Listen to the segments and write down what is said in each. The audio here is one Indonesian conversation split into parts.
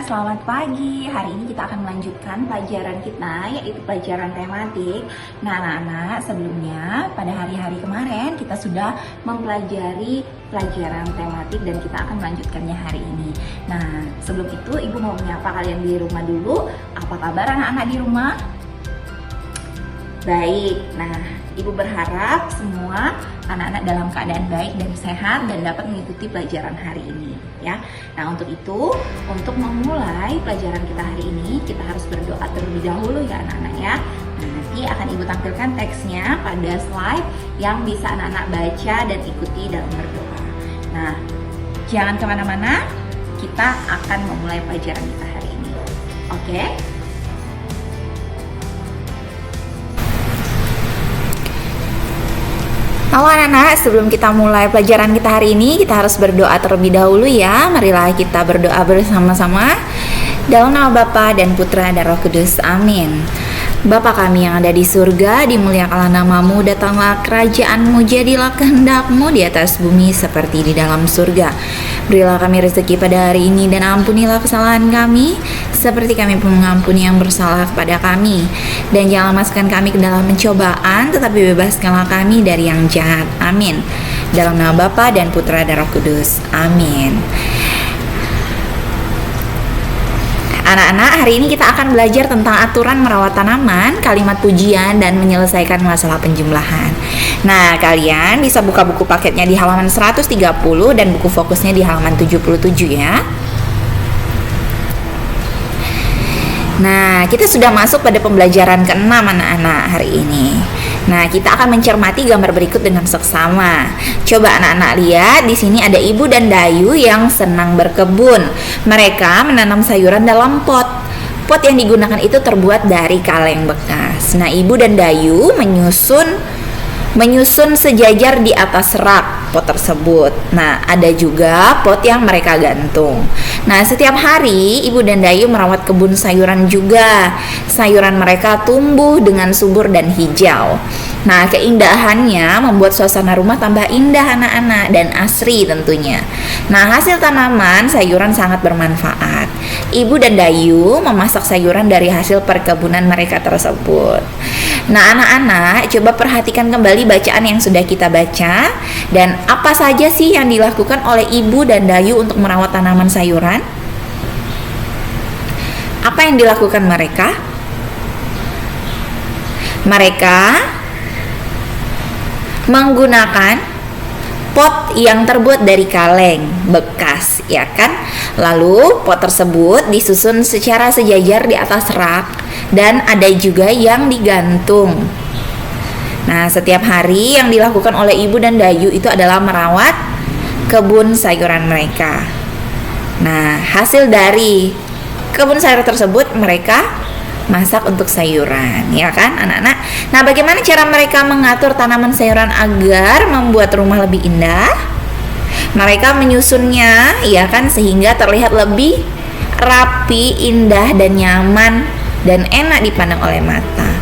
selamat pagi. Hari ini kita akan melanjutkan pelajaran kita, yaitu pelajaran tematik. Nah, anak-anak, sebelumnya pada hari-hari kemarin kita sudah mempelajari pelajaran tematik dan kita akan melanjutkannya hari ini. Nah, sebelum itu Ibu mau menyapa kalian di rumah dulu. Apa kabar anak-anak di rumah? Baik. Nah, Ibu berharap semua anak-anak dalam keadaan baik dan sehat dan dapat mengikuti pelajaran hari ini, ya. Nah, untuk itu, untuk memulai pelajaran kita hari ini, kita harus berdoa terlebih dahulu ya anak-anak ya. Nah, nanti akan Ibu tampilkan teksnya pada slide yang bisa anak-anak baca dan ikuti dalam berdoa. Nah, jangan kemana-mana, kita akan memulai pelajaran kita hari ini. Oke? Halo anak-anak, sebelum kita mulai pelajaran kita hari ini, kita harus berdoa terlebih dahulu ya. Marilah kita berdoa bersama-sama. Dalam nama Bapa dan Putra dan Roh Kudus, amin. Bapa kami yang ada di surga, dimuliakanlah namamu, datanglah kerajaanmu, jadilah kehendakmu di atas bumi seperti di dalam surga. Berilah kami rezeki pada hari ini dan ampunilah kesalahan kami, seperti kami pun mengampuni yang bersalah kepada kami. Dan jangan masukkan kami ke dalam pencobaan, tetapi bebaskanlah kami dari yang jahat. Amin. Dalam nama Bapa dan Putra dan Roh Kudus, amin. Anak-anak, hari ini kita akan belajar tentang aturan merawat tanaman, kalimat pujian, dan menyelesaikan masalah penjumlahan. Nah, kalian bisa buka buku paketnya di halaman 130 dan buku fokusnya di halaman 77 ya. Nah, kita sudah masuk pada pembelajaran ke-6 anak-anak hari ini. Nah, kita akan mencermati gambar berikut dengan seksama. Coba anak-anak lihat, di sini ada Ibu dan Dayu yang senang berkebun. Mereka menanam sayuran dalam pot. Pot yang digunakan itu terbuat dari kaleng bekas. Nah, Ibu dan Dayu menyusun sejajar di atas rak pot tersebut. Nah, ada juga pot yang mereka gantung. Nah, setiap hari Ibu dan Dayu merawat kebun sayuran juga. Sayuran mereka tumbuh dengan subur dan hijau. Nah, keindahannya membuat suasana rumah tambah indah anak-anak dan asri tentunya. Nah, hasil tanaman sayuran sangat bermanfaat. Ibu dan Dayu memasak sayuran dari hasil perkebunan mereka tersebut. Nah, anak-anak, coba perhatikan kembali bacaan yang sudah kita baca dan apa saja sih yang dilakukan oleh Ibu dan Dayu untuk merawat tanaman sayuran? Apa yang dilakukan mereka? Mereka menggunakan pot yang terbuat dari kaleng bekas, ya kan? Lalu pot tersebut disusun secara sejajar di atas rak dan ada juga yang digantung. Nah, setiap hari yang dilakukan oleh Ibu dan Dayu itu adalah merawat kebun sayuran mereka. Nah, hasil dari kebun sayur tersebut mereka masak untuk sayuran, ya kan anak-anak? Nah, bagaimana cara mereka mengatur tanaman sayuran agar membuat rumah lebih indah? Mereka menyusunnya, ya kan, sehingga terlihat lebih rapi, indah, dan nyaman dan enak dipandang oleh mata.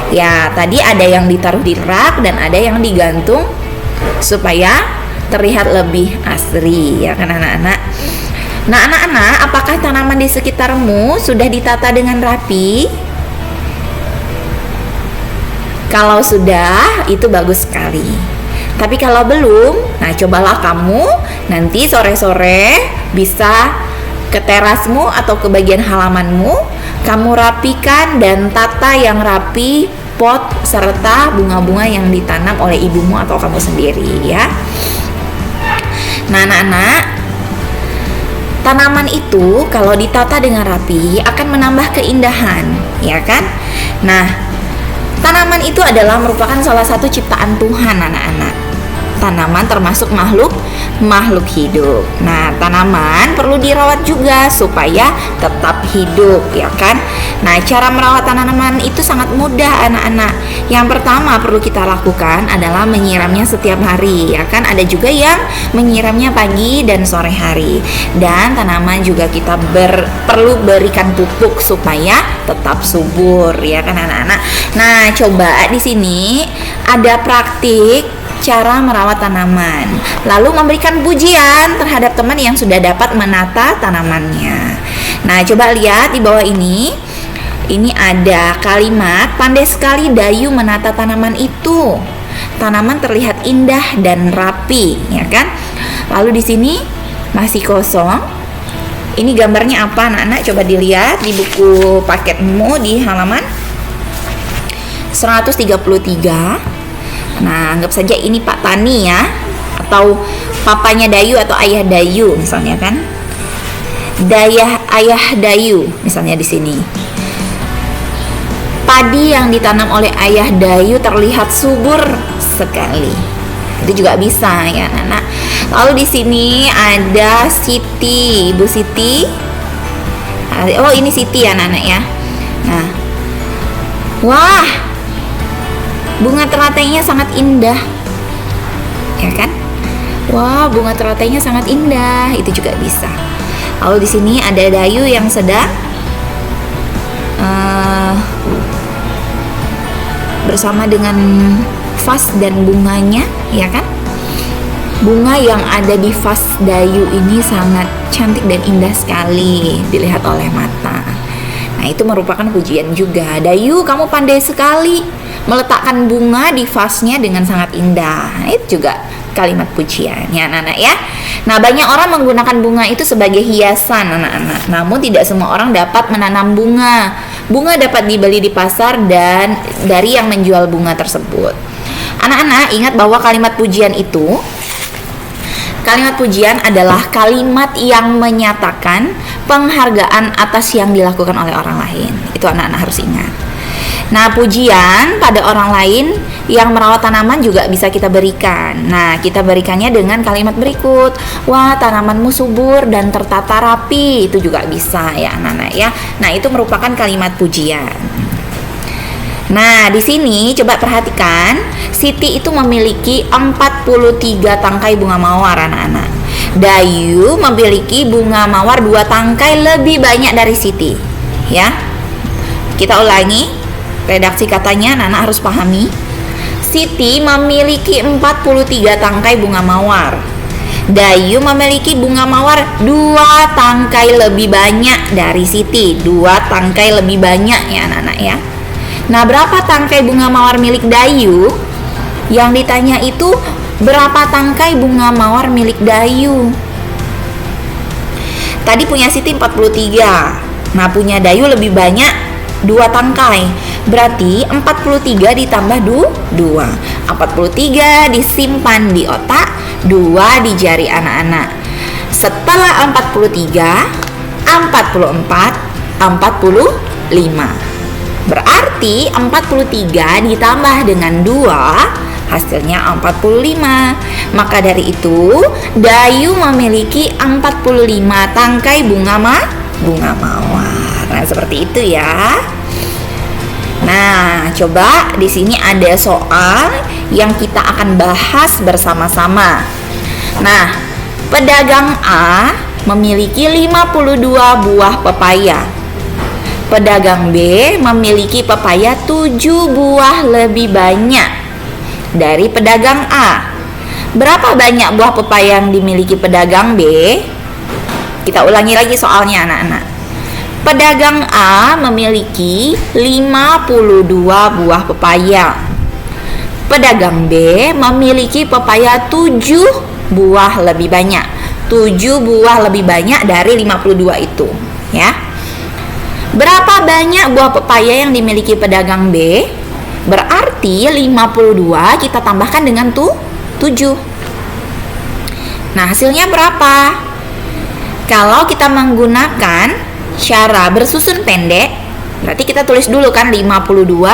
Ya, tadi ada yang ditaruh di rak dan ada yang digantung supaya terlihat lebih asri, ya kan anak-anak? Nah, anak-anak, apakah tanaman di sekitarmu sudah ditata dengan rapi? Kalau sudah, itu bagus sekali. Tapi kalau belum, nah cobalah kamu nanti sore-sore bisa ke terasmu atau ke bagian halamanmu, kamu rapikan dan tata yang rapi pot serta bunga-bunga yang ditanam oleh ibumu atau kamu sendiri ya. Nah, anak-anak, tanaman itu kalau ditata dengan rapi akan menambah keindahan, ya kan? Nah, tanaman itu adalah merupakan salah satu ciptaan Tuhan anak-anak. Tanaman termasuk makhluk hidup. Nah, tanaman perlu dirawat juga supaya tetap hidup, ya kan? Nah, cara merawat tanaman itu sangat mudah anak-anak. Yang pertama perlu kita lakukan adalah menyiramnya setiap hari, ya kan? Ada juga yang menyiramnya pagi dan sore hari. Dan tanaman juga kita perlu berikan pupuk supaya tetap subur, ya kan anak-anak? Nah, coba di sini ada praktik cara merawat tanaman, lalu memberikan pujian terhadap teman yang sudah dapat menata tanamannya. Nah, coba lihat di bawah ini. Ini ada kalimat, pandai sekali Dayu menata tanaman itu. Tanaman terlihat indah dan rapi, ya kan? Lalu di sini masih kosong. Ini gambarnya apa, anak-anak? Coba dilihat di buku paketmu di halaman 133. Nah, anggap saja ini Pak Tani ya, atau papanya Dayu atau ayah Dayu misalnya kan. Ayah Dayu misalnya di sini. Padi yang ditanam oleh ayah Dayu terlihat subur sekali. Itu juga bisa ya, anak-anak. Lalu di sini ada Siti, Ibu Siti. Oh, ini Siti ya, anak-anak ya. Nah, wah, bunga teratainya sangat indah, ya kan? Wah, bunga teratainya sangat indah. Itu juga bisa. Lalu di sini ada Dayu yang sedang bersama dengan vas dan bunganya, ya kan? Bunga yang ada di vas Dayu ini sangat cantik dan indah sekali dilihat oleh mata. Nah, itu merupakan pujian juga. Dayu, kamu pandai sekali meletakkan bunga di vasnya dengan sangat indah. Nah, itu juga kalimat pujian ya, anak-anak ya. Nah, banyak orang menggunakan bunga itu sebagai hiasan, anak-anak. Namun tidak semua orang dapat menanam bunga. Bunga dapat dibeli di pasar dan dari yang menjual bunga tersebut. Anak-anak ingat bahwa kalimat pujian adalah kalimat yang menyatakan penghargaan atas yang dilakukan oleh orang lain. Itu anak-anak harus ingat. Nah, pujian pada orang lain yang merawat tanaman juga bisa kita berikan. Nah, kita berikannya dengan kalimat berikut. Wah, tanamanmu subur dan tertata rapi. Itu juga bisa ya, anak-anak ya. Nah, itu merupakan kalimat pujian. Nah, di sini coba perhatikan, Siti itu memiliki 43 tangkai bunga mawar, anak-anak. Dayu memiliki bunga mawar 2 tangkai lebih banyak dari Siti. Ya. Kita ulangi. Redaksi katanya, anak-anak harus pahami. Siti memiliki 43 tangkai bunga mawar. Dayu memiliki bunga mawar 2 tangkai lebih banyak dari Siti. 2 tangkai lebih banyak ya, anak-anak ya. Nah, berapa tangkai bunga mawar milik Dayu? Yang ditanya itu berapa tangkai bunga mawar milik Dayu? Tadi punya Siti 43. Nah, punya Dayu lebih banyak 2 tangkai. Berarti 43 ditambah 2. 43 disimpan di otak, 2 di jari anak-anak. Setelah 43, 44, 45. Berarti 43 ditambah dengan 2 hasilnya 45. Maka dari itu Dayu memiliki 45 tangkai bunga mawar. Nah, seperti itu ya. Nah, coba di sini ada soal yang kita akan bahas bersama-sama. Nah, pedagang A memiliki 52 buah pepaya. Pedagang B memiliki pepaya 7 buah lebih banyak dari pedagang A. Berapa banyak buah pepaya yang dimiliki pedagang B? Kita ulangi lagi soalnya, anak-anak. Pedagang A memiliki 52 buah pepaya. Pedagang B memiliki pepaya 7 buah lebih banyak. 7 buah lebih banyak dari 52 itu, ya. Berapa banyak buah pepaya yang dimiliki pedagang B? Berarti 52 kita tambahkan dengan 7. Nah, hasilnya berapa? Kalau kita menggunakan cara bersusun pendek, berarti kita tulis dulu kan 52.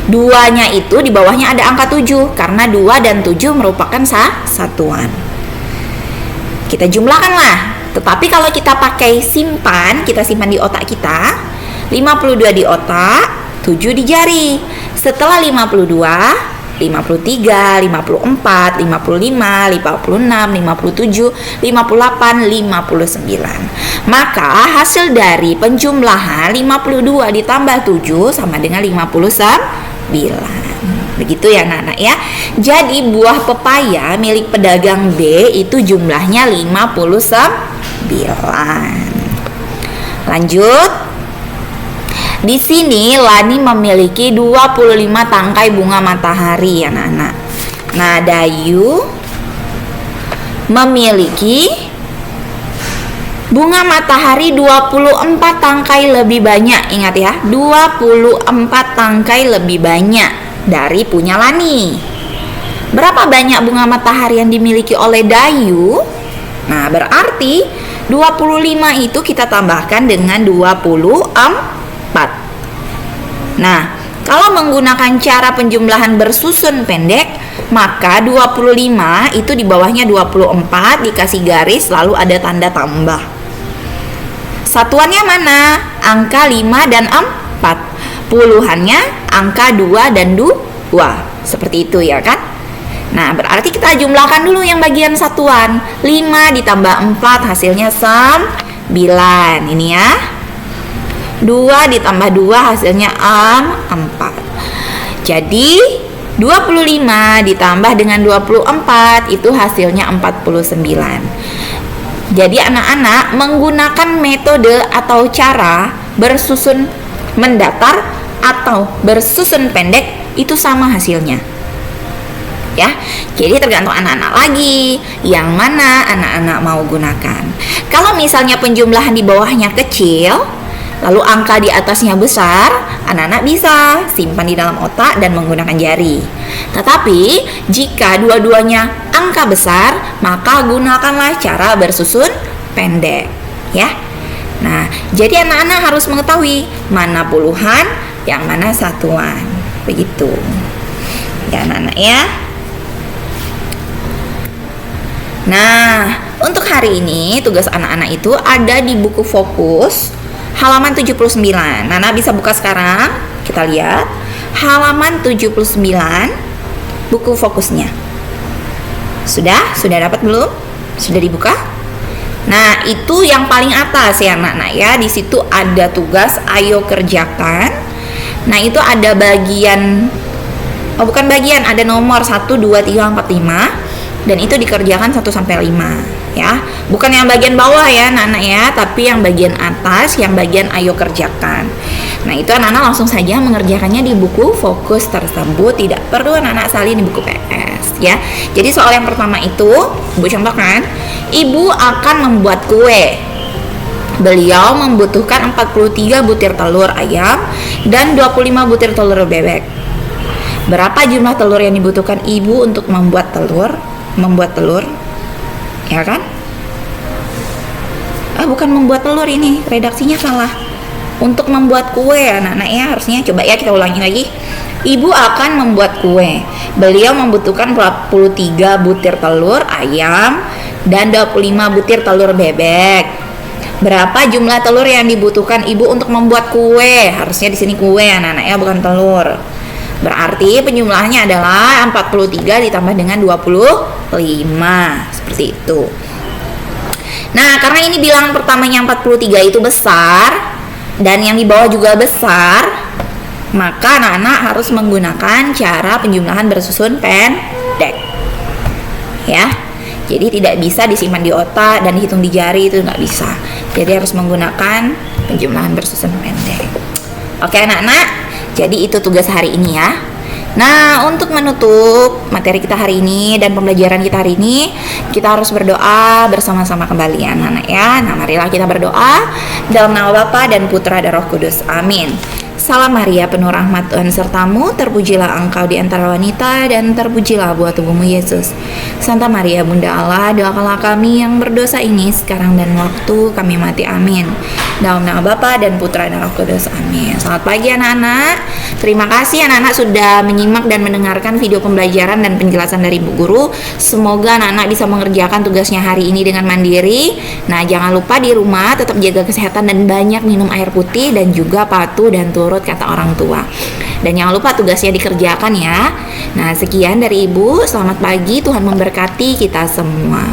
2-nya itu di bawahnya ada angka 7 karena 2 dan 7 merupakan satuan. Kita jumlahkanlah. Tetapi kalau kita pakai simpan, kita simpan di otak kita. 52 di otak, 7 di jari. Setelah 52, 53, 54, 55, 56, 57, 58, 59. Maka hasil dari penjumlahan 52 ditambah 7 sama dengan 59. Begitu ya, anak-anak ya. Jadi buah pepaya milik pedagang B itu jumlahnya 59. Lanjut. Di sini Lani memiliki 25 tangkai bunga matahari, anak-anak. Nah, Dayu memiliki bunga matahari 24 tangkai lebih banyak. Ingat ya, 24 tangkai lebih banyak dari punya Lani. Berapa banyak bunga matahari yang dimiliki oleh Dayu? Nah, berarti 25 itu kita tambahkan dengan 24. Nah, kalau menggunakan cara penjumlahan bersusun pendek, maka 25 itu di bawahnya 24 dikasih garis lalu ada tanda tambah. Satuannya mana? Angka 5 dan 4. Puluhannya angka 2 dan 2. Seperti itu ya kan? Nah, berarti kita jumlahkan dulu yang bagian satuan. 5 ditambah 4 hasilnya 9. Ini ya. 2 ditambah 2 hasilnya 4. Jadi 25 ditambah dengan 24 itu hasilnya 49. Jadi anak-anak menggunakan metode atau cara bersusun mendatar atau bersusun pendek itu sama hasilnya. Ya, jadi tergantung anak-anak lagi yang mana anak-anak mau gunakan. Kalau misalnya penjumlahan di bawahnya kecil, lalu angka di atasnya besar, anak-anak bisa simpan di dalam otak dan menggunakan jari. Tetapi jika dua-duanya angka besar, maka gunakanlah cara bersusun pendek, ya. Nah, jadi anak-anak harus mengetahui mana puluhan, yang mana satuan. Begitu. Ya, anak-anak ya. Nah, untuk hari ini tugas anak-anak itu ada di buku fokus halaman 79. Nana bisa buka sekarang. Kita lihat halaman 79 buku fokusnya. Sudah dapat belum? Sudah dibuka? Nah, itu yang paling atas ya anak-anak ya. Di situ ada tugas ayo kerjakan. Nah, itu ada bagian bukan bagian, ada nomor 1 2 3 4 5. Dan itu dikerjakan 1 sampai 5 ya. Bukan yang bagian bawah ya anak-anak ya, tapi yang bagian atas, yang bagian ayo kerjakan. Nah, itu anak-anak langsung saja mengerjakannya di buku fokus tersebut, tidak perlu anak-anak salin di buku PS ya. Jadi soal yang pertama itu, Ibu contohkan, Ibu akan membuat kue. Beliau membutuhkan 43 butir telur ayam dan 25 butir telur bebek. Berapa jumlah telur yang dibutuhkan Ibu untuk membuat telur? Ya kan? Bukan membuat telur, ini redaksinya salah. Untuk membuat kue anak-anak ya, harusnya coba ya kita ulangi lagi. Ibu akan membuat kue. Beliau membutuhkan 43 butir telur ayam dan 25 butir telur bebek. Berapa jumlah telur yang dibutuhkan Ibu untuk membuat kue? Harusnya di sini kue anak-anak ya, bukan telur. Berarti penjumlahnya adalah 43 ditambah dengan 25. Seperti itu. Nah, karena ini bilangan pertamanya 43 itu besar dan yang di bawah juga besar, maka anak-anak harus menggunakan cara penjumlahan bersusun pendek. Ya. Jadi tidak bisa disimpan di otak dan dihitung di jari, itu nggak bisa. Jadi harus menggunakan penjumlahan bersusun pendek. Oke anak-anak. Jadi itu tugas hari ini ya. Nah, untuk menutup materi kita hari ini dan pembelajaran kita hari ini, kita harus berdoa bersama-sama kembali ya anak-anak ya. Nah, marilah kita berdoa dalam nama Bapa dan Putra dan Roh Kudus. Amin. Salam Maria, penuh rahmat Tuhan sertamu, terpujilah engkau di antara wanita dan terpujilah buah tubuhmu Yesus. Santa Maria Bunda Allah, doakanlah kami yang berdosa ini sekarang dan waktu kami mati. Amin. Dalam nama Bapa dan Putra dan Roh Kudus. Amin. Selamat pagi anak-anak. Terima kasih anak-anak sudah menyimak dan mendengarkan video pembelajaran dan penjelasan dari Bu Guru. Semoga anak-anak bisa mengerjakan tugasnya hari ini dengan mandiri. Nah, jangan lupa di rumah tetap jaga kesehatan dan banyak minum air putih dan juga patuh dan turut kata orang tua. Dan jangan lupa tugasnya dikerjakan ya. Nah, sekian dari Ibu. Selamat pagi, Tuhan memberkati kita semua.